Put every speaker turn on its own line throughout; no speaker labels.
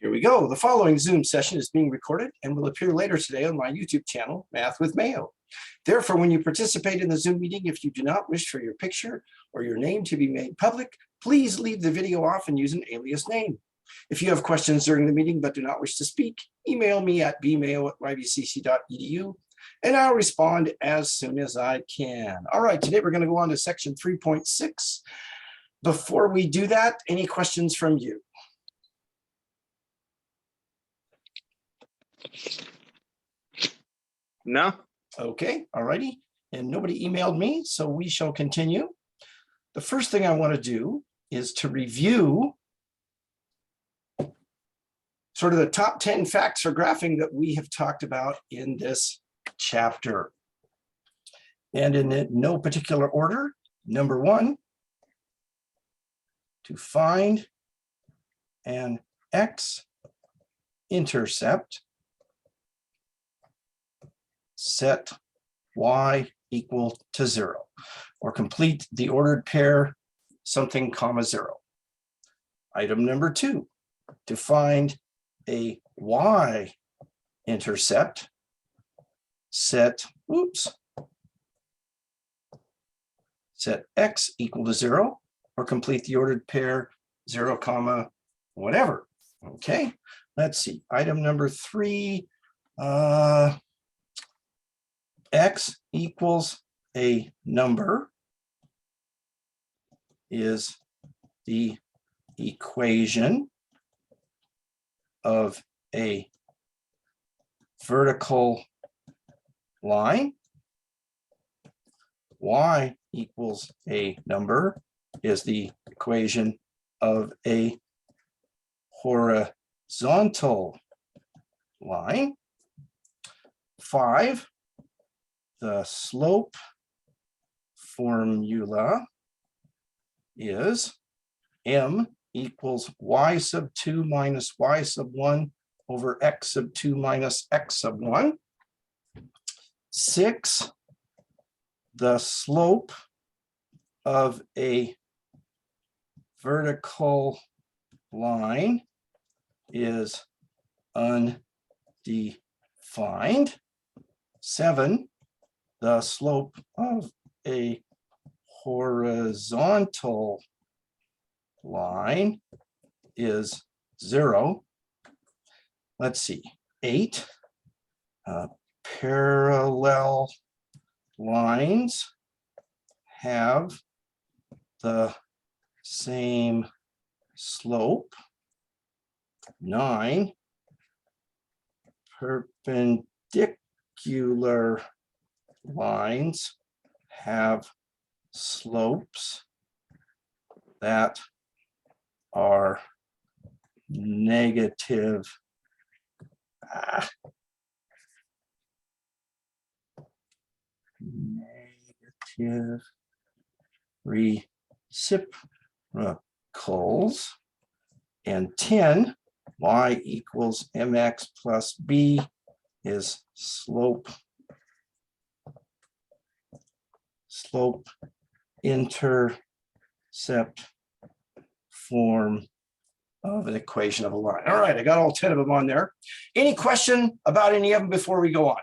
Here we go. The following Zoom session is being recorded and will appear later today on my YouTube channel, Math with Mayo. Therefore, when you participate in the Zoom meeting, if you do not wish for your picture or your name to be made public, please leave the video off and use an alias name. If you have questions during the meeting but do not wish to speak, email me at bmayo@ybcc.edu and I'll respond as soon as I can. All right, today we're going to go on to section 3.6. Before we do that, any questions from you?
No.
Okay, all righty. And nobody emailed me, so we shall continue. The first thing I want to do is to review sort of the top 10 facts for graphing that we have talked about in this chapter. And in no particular order, number one, to find an x-intercept, set y equal to 0, or complete the ordered pair something comma 0. Item number two, to find a y-intercept, set x equal to 0, or complete the ordered pair 0 comma whatever. Okay, let's see. Item number three, x equals a number is the equation of a vertical line. Y equals a number is the equation of a horizontal line. 5, the slope formula is m equals y sub 2 minus y sub 1 over x sub 2 minus x sub 1. 6, the slope of a vertical line is undefined. 7, the slope of a horizontal line is 0. Let's see, 8, parallel lines have the same slope. 9, perpendicular lines have slopes that are negative reciprocals. And 10, y equals mx plus b is slope-intercept form of an equation of a line. All right, I got all 10 of them on there. Any question about any of them before we go on?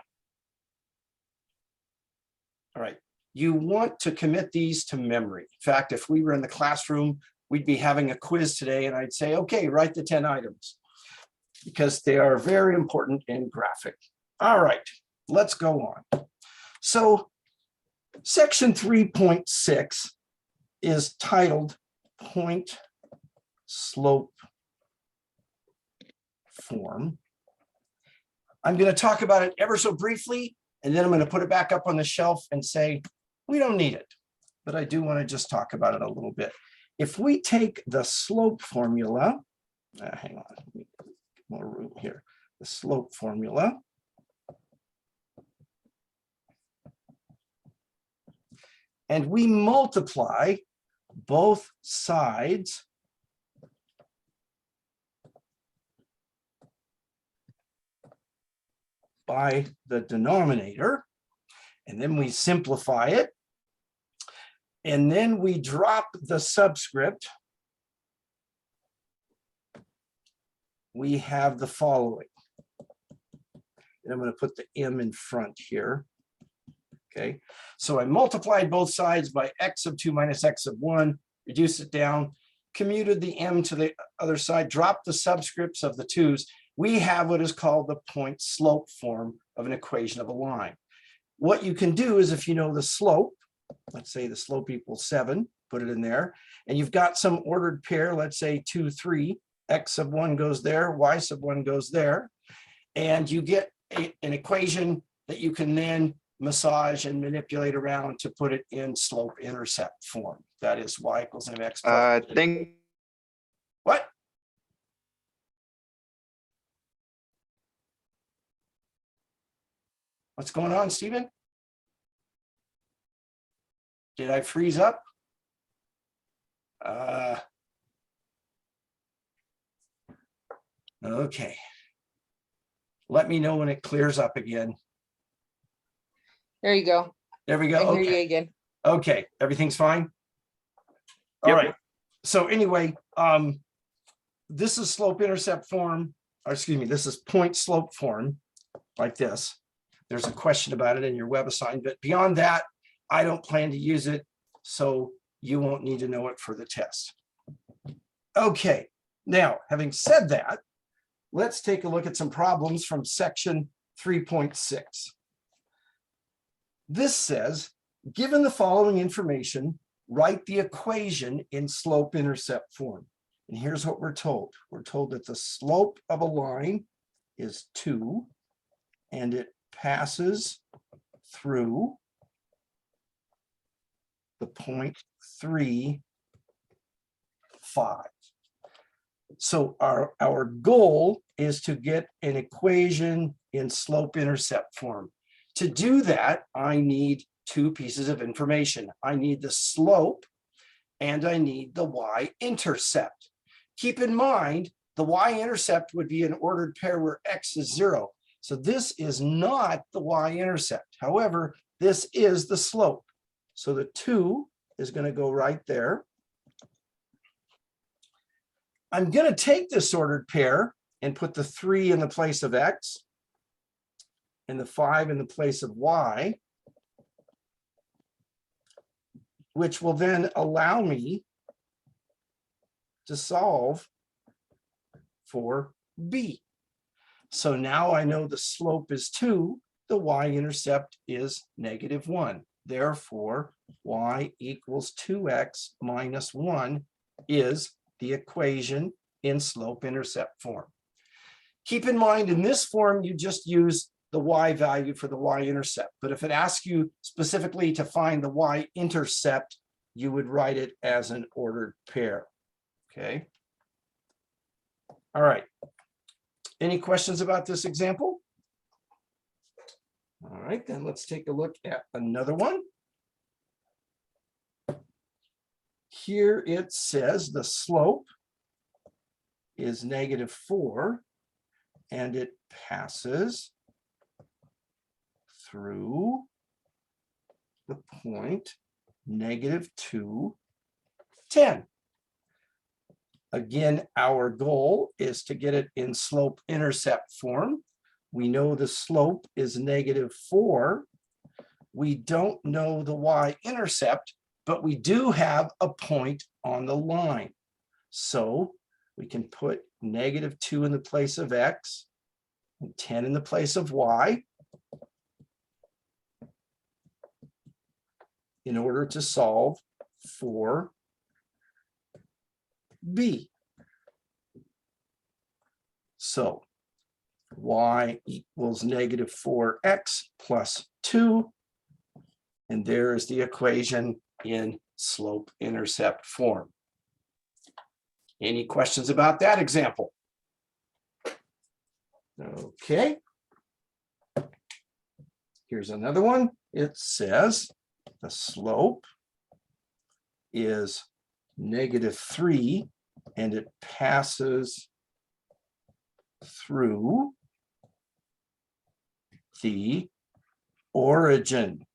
All right, you want to commit these to memory. In fact, if we were in the classroom, we'd be having a quiz today and I'd say, okay, write the 10 items because they are very important in graphic. All right, let's go on. So section 3.6 is titled Point Slope Form. I'm going to talk about it ever so briefly, and then I'm going to put it back up on the shelf and say, we don't need it, but I do want to just talk about it a little bit. If we take the slope formula, hang on, let me get more room here. The slope formula. And we multiply both sides by the denominator, and then we simplify it, and then we drop the subscript we have the following. And I'm going to put the m in front here. Okay, so I multiplied both sides by x of 2 minus x of 1, reduced it down, commuted the m to the other side, dropped the subscripts of the 2's. We have what is called the point slope form of an equation of a line. What you can do is, if you know the slope, let's say the slope equals 7, put it in there, and you've got some ordered pair, let's say 2, 3, x sub 1 goes there, y sub 1 goes there, and you get an equation that you can then massage and manipulate around to put it in slope-intercept form. That is y equals mx plus. What? What's going on, Stephen? Did I freeze up? Okay. Let me know when it clears up again.
There you go.
There we go.
I hear
Okay.
you again.
Okay, everything's fine. All right. So anyway, this is slope-intercept form, or excuse me, this is point slope form, like this. There's a question about it in your web assign, but beyond that, I don't plan to use it, so you won't need to know it for the test. Okay, now, having said that, let's take a look at some problems from section 3.6. This says, given the following information, write the equation in slope-intercept form. And here's what we're told. We're told that the slope of a line is 2, and it passes through the point 3, 5. So our goal is to get an equation in slope-intercept form. To do that, I need 2 pieces of information. I need the slope and I need the y-intercept. Keep in mind, the y-intercept would be an ordered pair where x is 0. So this is not the y-intercept. However, this is the slope. So the 2 is going to go right there. I'm going to take this ordered pair and put the 3 in the place of x and the 5 in the place of y, which will then allow me to solve for b. So now I know the slope is 2, the y-intercept is -1. Therefore, y equals 2x minus 1 is the equation in slope-intercept form. Keep in mind, in this form, you just use the y value for the y-intercept. But if it asks you specifically to find the y-intercept, you would write it as an ordered pair. Okay. All right. Any questions about this example? All right, then let's take a look at another one. Here it says the slope is -4 and it passes through the point -2, 10. Again, our goal is to get it in slope-intercept form. We know the slope is -4. We don't know the y-intercept, but we do have a point on the line. So we can put -2 in the place of x and 10 in the place of y in order to solve for b. So y equals -4x plus 2. And there is the equation in slope-intercept form. Any questions about that example? Okay. Here's another one. It says the slope is -3 and it passes through the origin.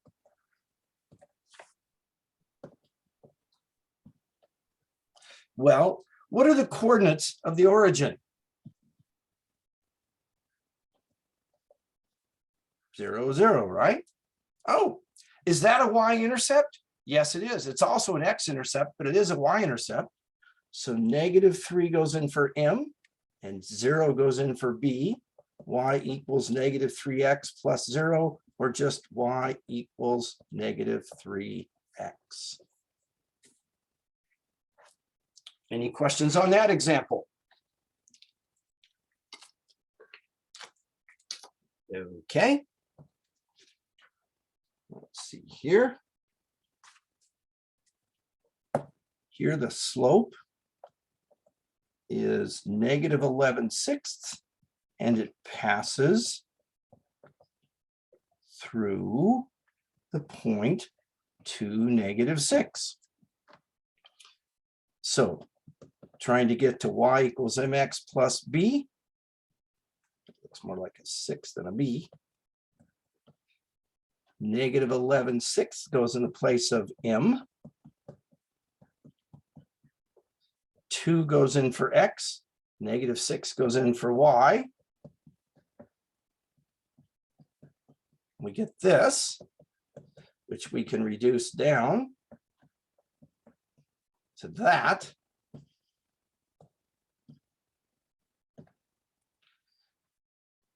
Well, what are the coordinates of the origin? 0, 0, right? Oh, is that a y-intercept? Yes, it is. It's also an x-intercept, but it is a y-intercept. So -3 goes in for m and 0 goes in for b. Y equals -3x plus 0, or just y equals -3x. Any questions on that example? Okay. Let's see here. Here the slope is -11/6, and it passes through the point 2, -6. So trying to get to y equals mx plus b. It looks more like a 6 than a b. -11/6 goes in the place of m. 2 goes in for x. -6 goes in for y. We get this, which we can reduce down to that.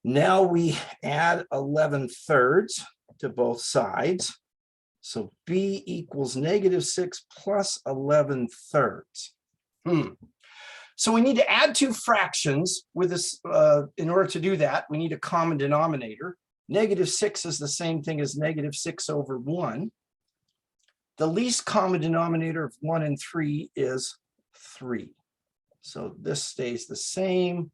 Now we add 11/3 to both sides. So b equals -6 plus 11/3. So we need to add two fractions with this. In order to do that, we need a common denominator. -6 is the same thing as -6/1. The least common denominator of 1 and 3 is 3. So this stays the same.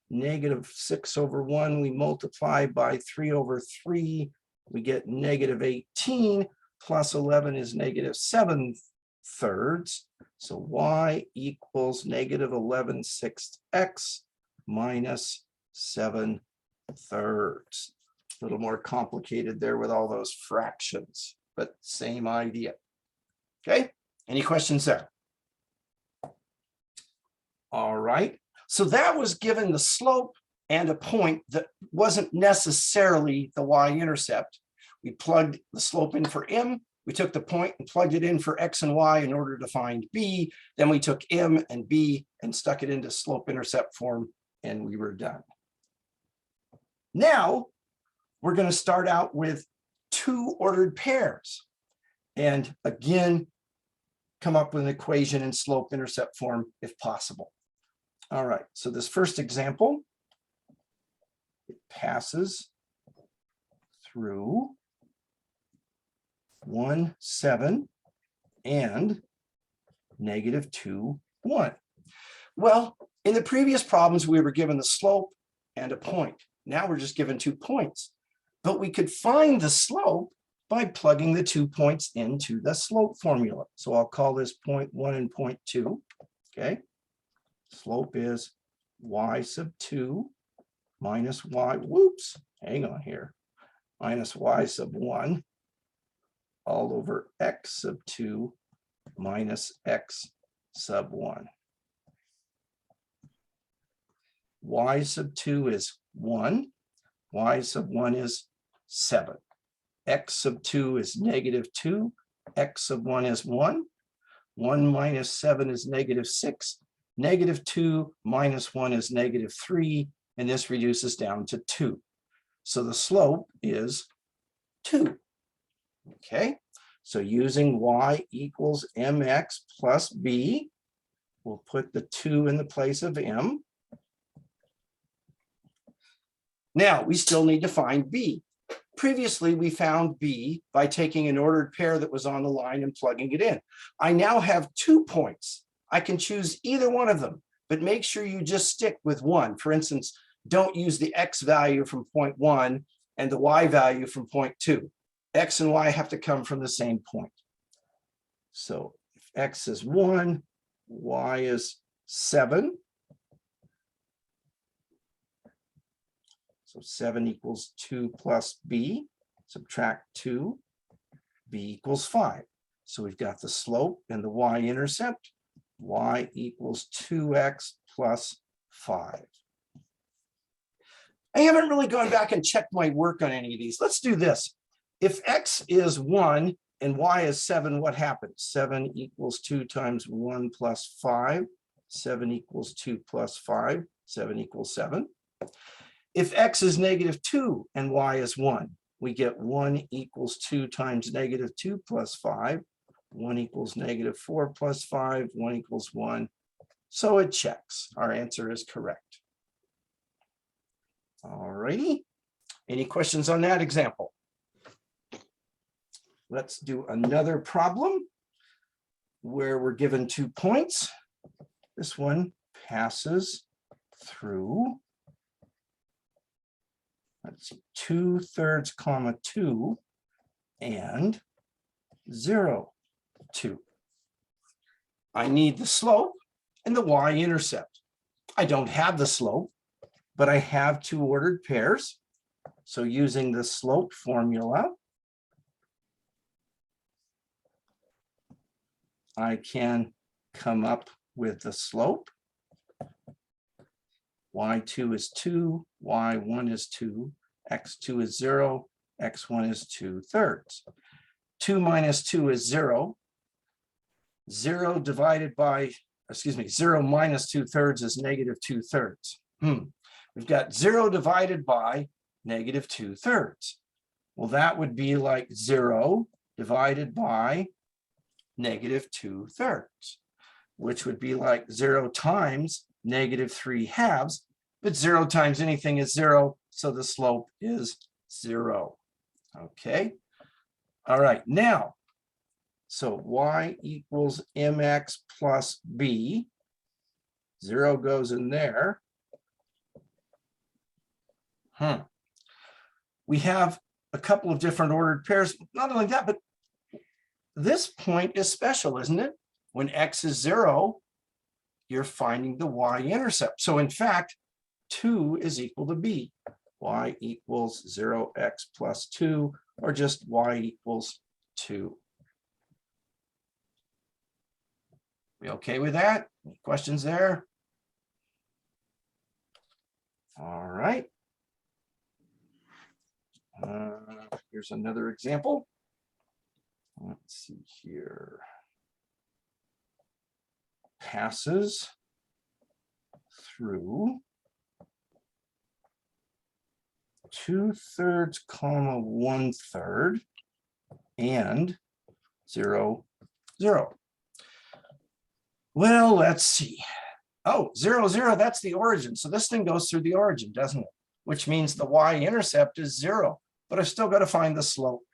-6/1, we multiply by 3/3, we get -18, plus 11 is -7/3. So y equals -11/6x minus 7/3. A little more complicated there with all those fractions, but same idea. Okay, any questions there? All right, so that was given the slope and a point that wasn't necessarily the y-intercept. We plugged the slope in for m, we took the point and plugged it in for x and y in order to find b, then we took m and b and stuck it into slope-intercept form, and we were done. Now, we're going to start out with two ordered pairs, and again, come up with an equation in slope-intercept form if possible. All right, so this first example, it passes through 1, 7 and -2, 1. Well, in the previous problems, we were given the slope and a point. Now we're just given 2 points, but we could find the slope by plugging the 2 points into the slope formula. So I'll call this point 1 and point 2. Okay. Slope is y⁻² minus y, whoops, hang on here, minus y⁻1 all over x⁻² minus x⁻1. y⁻² is 1, y⁻1 is 7. x⁻² is -2, x⁻1 is 1. 1 minus 7 is -6. -2 minus 1 is -3, and this reduces down to 2. So the slope is 2. Okay, so using y equals mx plus b, we'll put the 2 in the place of m. Now we still need to find b. Previously, we found b by taking an ordered pair that was on the line and plugging it in. I now have 2 points. I can choose either one of them, but make sure you just stick with one. For instance, don't use the x value from point 1 and the y value from point 2. X and y have to come from the same point. So if x is 1, y is 7. So 7 equals 2 plus b, subtract 2, b equals 5. So we've got the slope and the y-intercept. Y equals 2x plus 5. I haven't really gone back and checked my work on any of these. Let's do this. If X is 1 and Y is 7, what happens? 7 equals 2 times 1 plus 5. 7 equals 2 plus 5. 7 equals 7. If X is -2 and Y is 1, we get 1 equals 2 times -2 plus 5. 1 equals -4 plus 5. 1 equals 1. So it checks. Our answer is correct. All righty. Any questions on that example? Let's do another problem where we're given 2 points. This one passes through, let's see, 2/3, 2 and 0, 2. I need the slope and the y-intercept. I don't have the slope, but I have 2 ordered pairs. So using the slope formula, I can come up with the slope. Y2 is 2, Y1 is 2, X2 is 0, X1 is 2/3. 2 minus 2 is 0. 0 divided by, 0 minus 2/3 is -2/3. We've got 0 divided by -2/3. Well, that would be like 0 divided by -2/3, which would be like 0 times -3/2, but 0 times anything is 0, so the slope is 0. Okay. All right, now, so y equals mx plus b. 0 goes in there. We have a couple of different ordered pairs. Not only that, but this point is special, isn't it? When x is 0, you're finding the y-intercept. So in fact, 2 is equal to b. Y equals 0x plus 2, or just y equals 2. We okay with that? Any questions there? All right. Here's another example. Let's see here. Passes through 2/3, 1/3 and 0, 0. Well, let's see. Oh, 0, 0, that's the origin. So this thing goes through the origin, doesn't it? Which means the y-intercept is 0, but I've still got to find the slope.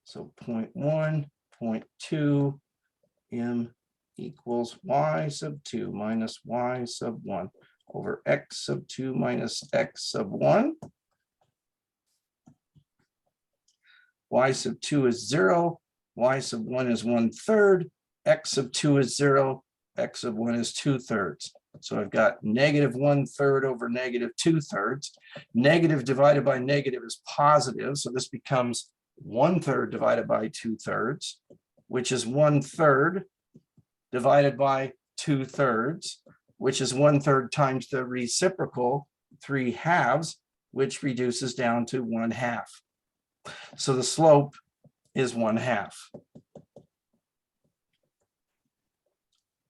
So 0.1, 0.2, m equals y sub 2 minus y sub 1 over x sub 2 minus x sub 1. Y sub 2 is 0, y sub 1 is 1/3, x sub 2 is 0, x sub 1 is 2/3. So I've got -1/3 over -2/3. Negative divided by negative is positive, so this becomes 1/3 divided by 2/3, which is 1/3 divided by 2/3, which is 1/3 times the reciprocal 3/2, which reduces down to 1/2. So the slope is 1/2.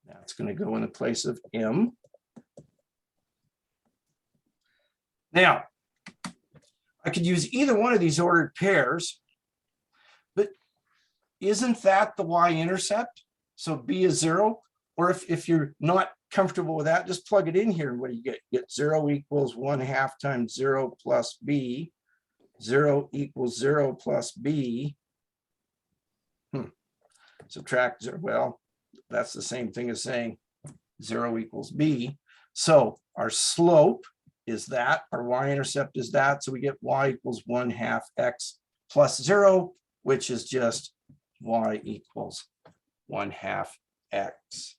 Now it's going to go in the place of m. Now, I could use either one of these ordered pairs, but isn't that the y-intercept? So b is 0, or if you're not comfortable with that, just plug it in here. And what do you get? You get 0 equals 1/2 times 0 plus b. 0 equals 0 plus b. Subtract 0. Well, that's the same thing as saying 0 equals b. So our slope is that, our y-intercept is that. So we get y equals 1/2 x plus 0, which is just y equals 1/2 x.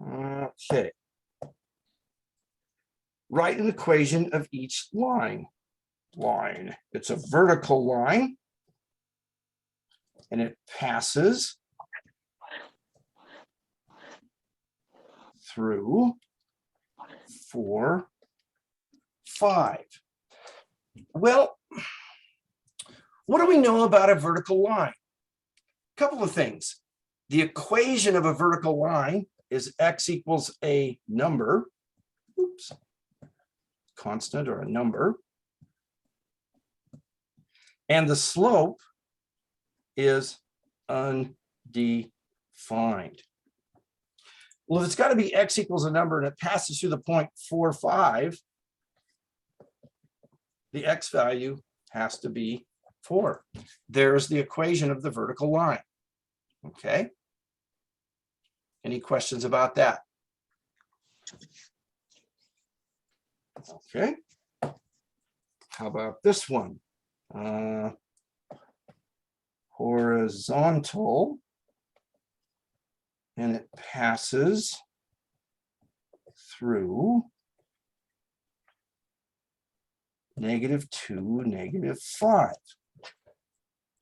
Okay. Write an equation of each line. It's a vertical line, and it passes through 4 5. Well, what do we know about a vertical line? A couple of things. The equation of a vertical line is x equals a number, oops, constant or a number, and the slope is undefined. Well, if it's got to be x equals a number and it passes through the point 4, 5, the x value has to be 4. There's the equation of the vertical line. Okay. Any questions about that? Okay. How about this one? Horizontal, and it passes through -2, -5.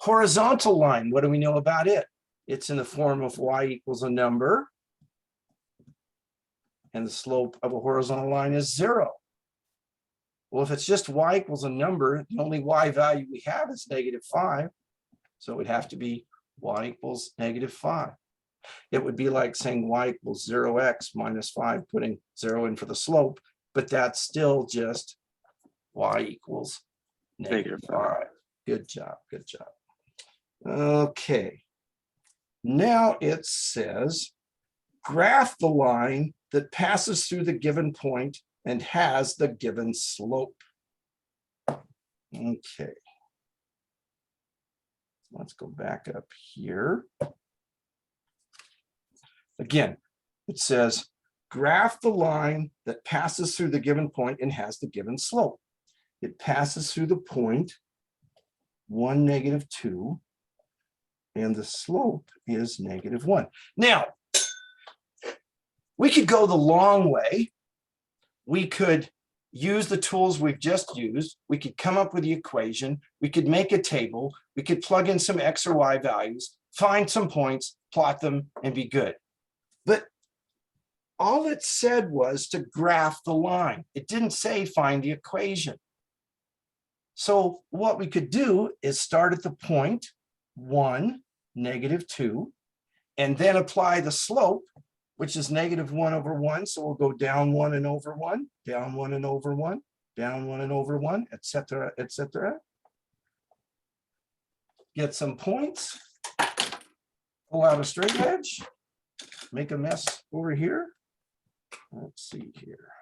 Horizontal line, what do we know about it? It's in the form of y equals a number, and the slope of a horizontal line is 0. Well, if it's just y equals a number, the only y value we have is -5. So it would have to be y equals -5. It would be like saying y equals 0x minus 5, putting 0 in for the slope, but that's still just y equals -5. Good job, good job. Okay. Now it says, graph the line that passes through the given point and has the given slope. Okay. Let's go back up here. Again, it says, graph the line that passes through the given point and has the given slope. It passes through the point 1, -2, and the slope is -1. Now, we could go the long way. We could use the tools we've just used. We could come up with the equation. We could make a table. We could plug in some x or y values, find some points, plot them, and be good. But all it said was to graph the line. It didn't say find the equation. So what we could do is start at the point 1, -2, and then apply the slope, which is -1 over 1. So we'll go down 1 and over 1, down 1 and over 1, down 1 and over 1, etc., etc. Get some points, pull out a straight edge, make a mess over here. Let's see here.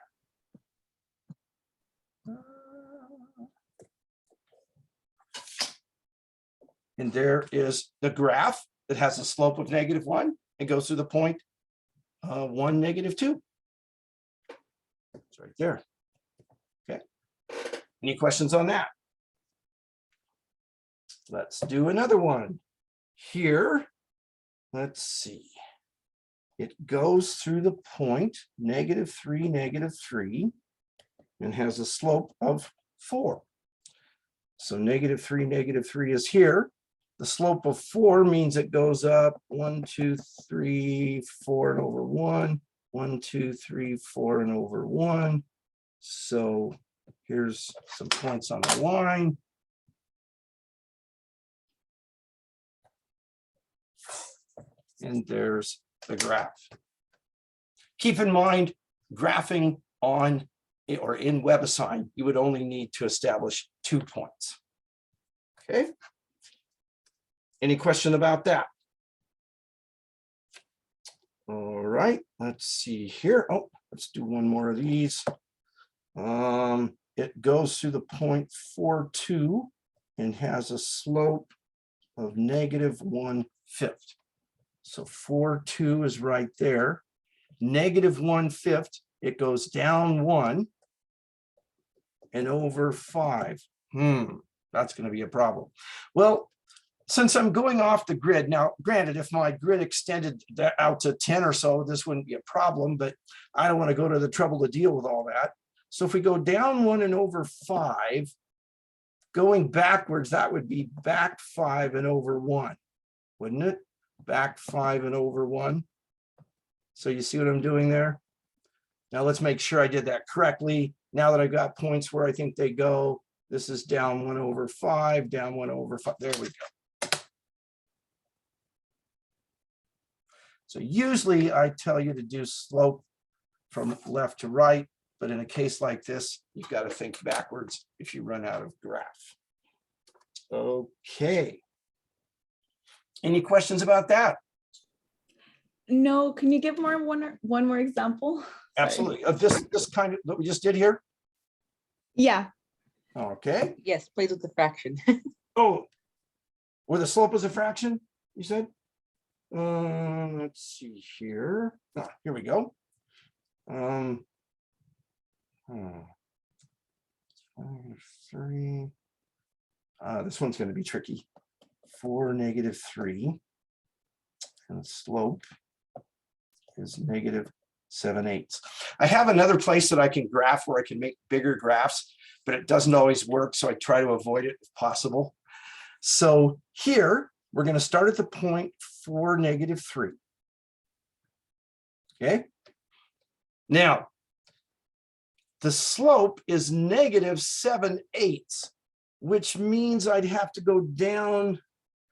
And there is the graph that has a slope of -1 and goes through the point 1, -2. It's right there. Okay. Any questions on that? Let's do another one. Here, let's see. It goes through the point -3, -3, and has a slope of 4. So -3, -3 is here. The slope of 4 means it goes up 1, 2, 3, 4 and over 1, 1, 2, 3, 4 and over 1. So here's some points on the line. And there's the graph. Keep in mind, graphing on or in WebAssign, you would only need to establish 2 points. Okay. Any question about that? All right, let's see here. Oh, let's do one more of these. It goes through the point 4, 2 and has a slope of -1/5. So 4, 2 is right there. -1/5, it goes down 1 and over 5. That's going to be a problem. Well, since I'm going off the grid, now granted, if my grid extended out to 10 or so, this wouldn't be a problem, but I don't want to go to the trouble to deal with all that. So if we go down 1 and over 5, going backwards, that would be back 5 and over 1, wouldn't it? Back 5 and over 1. So you see what I'm doing there? Now let's make sure I did that correctly. now that I've got points where I think they go, this is down 1/5, down 1/5. There we go. So usually I tell you to do slope from left to right, but in a case like this, you've got to think backwards if you run out of graph. Okay. Any questions about that?
No, can you give one more example? Sorry.
Absolutely. Of this kind of that we just did here?
Yeah.
Okay.
Yes, plays with the fraction.
Oh, where the slope is a fraction, you said? Let's see here. Here we go. 3. This one's going to be tricky. 4, -3. And the slope is -7/8. I have another place that I can graph where I can make bigger graphs, but it doesn't always work, so I try to avoid it if possible. So here, we're going to start at the point 4, -3. Okay. Now, the slope is -7/8, which means I'd have to go down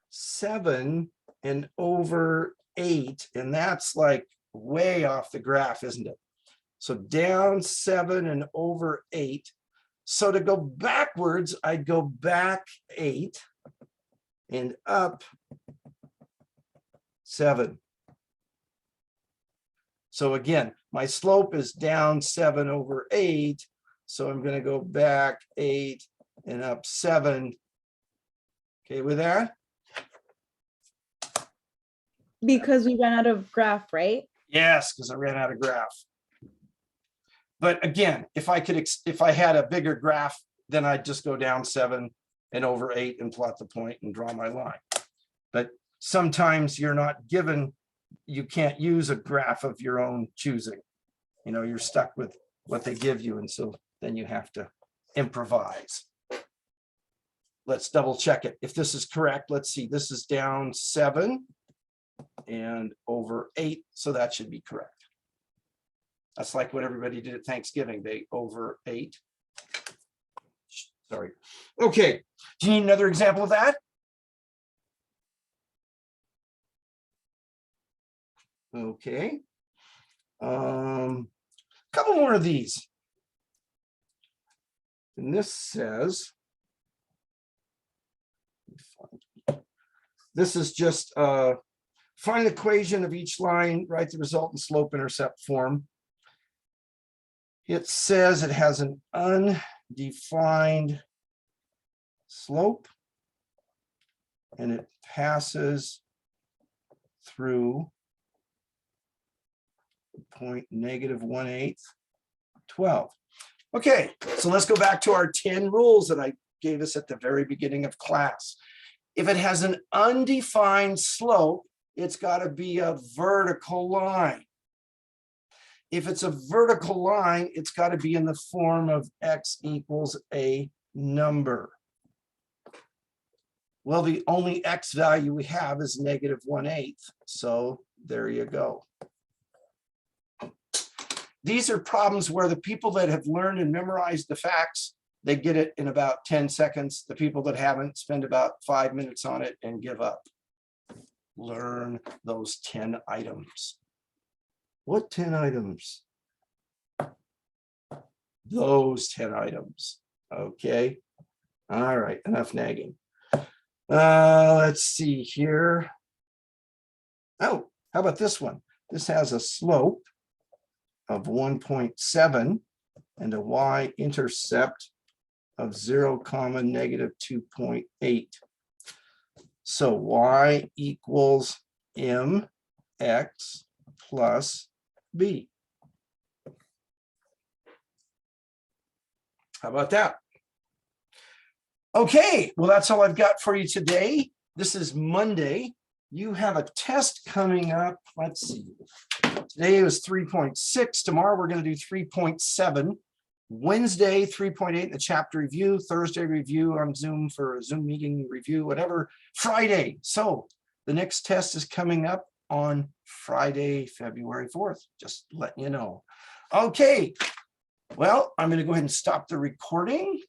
7/8, and that's like way off the graph, isn't it? So down 7/8. So to go backwards, I'd go back 8 and up 7. So again, my slope is down 7/8. So I'm going to go back 8 and up 7. Okay with that?
Because we ran out of graph, right?
Yes, because I ran out of graph. But again, if I had a bigger graph, then I'd just go down 7/8 and plot the point and draw my line. But sometimes you're not given, you can't use a graph of your own choosing. You know, you're stuck with what they give you, and so then you have to improvise. Let's double check it. If this is correct, let's see, this is down 7/8, so that should be correct. That's like what everybody did at Thanksgiving. They over-ate. Sorry. Okay, do you need another example of that? Okay. Couple more of these. And this says, this is just find the equation of each line, write the result in slope-intercept form. It says it has an undefined slope and it passes through the point -1/8, 12. Okay, so let's go back to our 10 rules that I gave us at the very beginning of class. If it has an undefined slope, it's got to be a vertical line. If it's a vertical line, it's got to be in the form of x equals a number. Well, the only x value we have is -1/8. So there you go. These are problems where the people that have learned and memorized the facts, they get it in about 10 seconds. The people that haven't spend about 5 minutes on it and give up. Learn those 10 items. What 10 items? Those 10 items. Okay. All right, enough nagging. Let's see here. Oh, how about this one? This has a slope of 1.7 and a y-intercept of 0, -2.8. So y equals mx plus b. How about that? Okay, well, that's all I've got for you today. This is Monday. You have a test coming up. Let's see. Today was 3.6. Tomorrow we're going to do 3.7. Wednesday, 3.8 in the chapter review. Thursday review on Zoom for a Zoom meeting review, whatever. Friday. So the next test is coming up on Friday, February 4th. Just letting you know. Okay. Well, I'm going to go ahead and stop the recording.